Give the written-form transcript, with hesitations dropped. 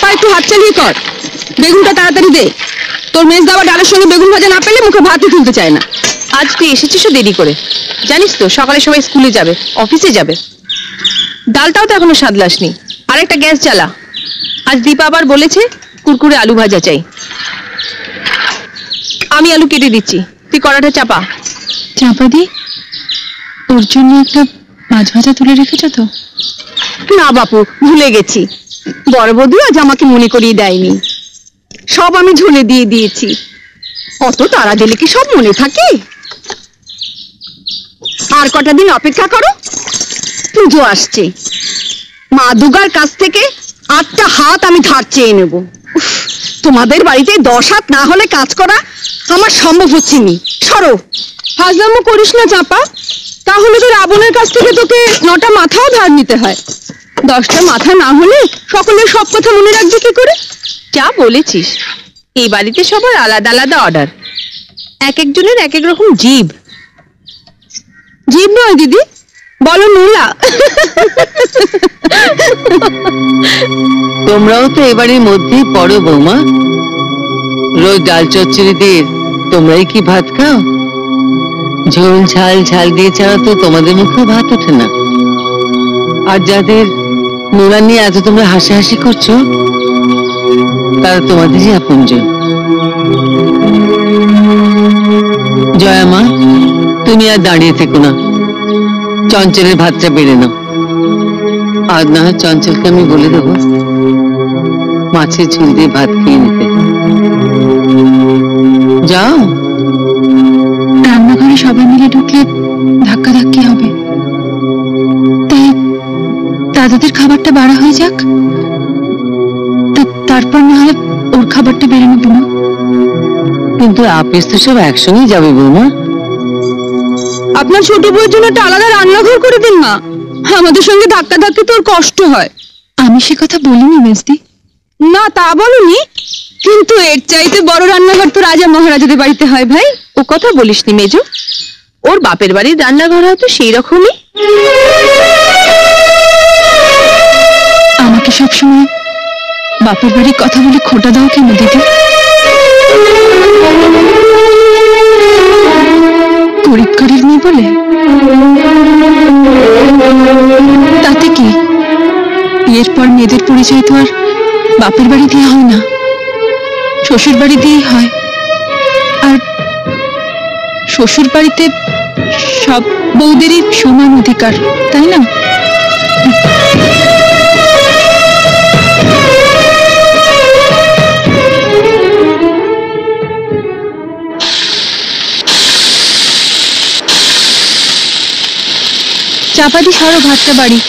বাবা একটু হাত চালিয়ে কর, বেগুনটা তাড়াতাড়ি দে। তোর মেজ দাওয়া ডালের সঙ্গে বেগুন ভাজা না পেলে মুখে ভাতই তুলতে চায় না। আজ তুই এসেছিস দেরি করে, জানিস তো সকালে সবাই স্কুলে যাবে, অফিসে যাবে। ডালটাও তো এখনো সাদলাসনি। আর একটা গ্যাস জ্বালা। আজ দীপা আবার বলেছে কুরকুরে আলু ভাজা চাই। আমি আলু কেটে দিচ্ছি, তুই কড়াটা চাপা। চাপা দি? ওর জন্য একটা মাছ ভাজা তুলে রেখেছ তো? না বাপু, ভুলে গেছি। বড় বৌদি আজ আমাকে মনে করিয়ে দেয়নি, সব আমি ঝুলে দিয়ে দিয়েছি। অত তাড়া দিলে কি সব মনে থাকে? আর কটা দিন অপেক্ষা করো, পুজো আসছে। মা দুর্গার কাছ থেকে 8টা হাত আমি ধার চেয়ে নেব। তোমাদের বাড়িতে 10 হাত না হলে কাজ করা আমার সম্ভব হচ্ছে নি। সরো। হাজলামো করিস না চাপা, তাহলে তো রাবণের কাছ থেকে তোকে 9টা মাথাও ধার নিতে হয়। 10টা মাথা না হলে সকলের সব কথা মনে রাখবে কি করে? যা বলেছিস, এই বাড়িতে সবার আলাদা আলাদা অর্ডার, এক একজনের এক এক রকম জিভ। জিভ নয় দিদি, বলো নোলা। তোমরাও তো এবারের মধ্যেই পড়ো বৌমা। রোজ ডাল চচ্চড়ি দিয়ে তোমরাই কি ভাত খাও? ঝোল ঝাল ঝাল দিয়ে ছাড়া তো তোমাদের মুখেও ভাত ওঠে না। আর যাদের নোলা নিয়ে এত তোমরা হাসাহাসি করছো, তারা তোমাদেরই আপনজন। জয়া মা, তুমি আর দাঁড়িয়ে থেকো না, চঞ্চলের ভাতটা বেড়ে নাও। আজ না হয় চঞ্চলকে আমি বলে দেবো মাছের ঝোল দিয়ে ভাত খেয়ে নিতে। যাও। রান্নাঘরে সবাই মিলে ঢুকলে ধাক্কা ধাক্কি হবে, তাই দাদাদের খাবারটা বাড়া হয়ে যাক, তারপর না হলে ওর খাবারটা বেড়ে নেব না। কিন্তু আপিস তো সব একসঙ্গেই যাবে বৌমা। আপনার ছোট বউয়ের জন্য একটা আলাদা রান্নাঘর করে দিন না, আমাদের সঙ্গে ধাক্কা ধাক্কি তোর কষ্ট হয়। আমি সে কথা বলিনি মেজদি। না তা বলনি, কিন্তু এর চাইতে বড় রান্নাঘর তো রাজা মহারাজাদের বাড়িতে হয় ভাই। ও কথা বলিসনি মেজো, ওর বাপের বাড়ির রান্নাঘর হয়তো সেই রকমই। আমাকে সবসময় বাপের বাড়ির কথা বলে খোটা দাও কেন দিদি? গরিব গরিব মেয়ে বলে? তাতে কি, বিয়ের পর মেয়েদের পরিচয় তো আর বাপের বাড়ি দিয়ে হয় না, শ্বশুর বাড়ি দিয়েই হয়। আর শ্বশুর বাড়িতে সব বউদেরই সমান অধিকার, তাই না? চাপাতি সরো, ভাতটা বাড়ি।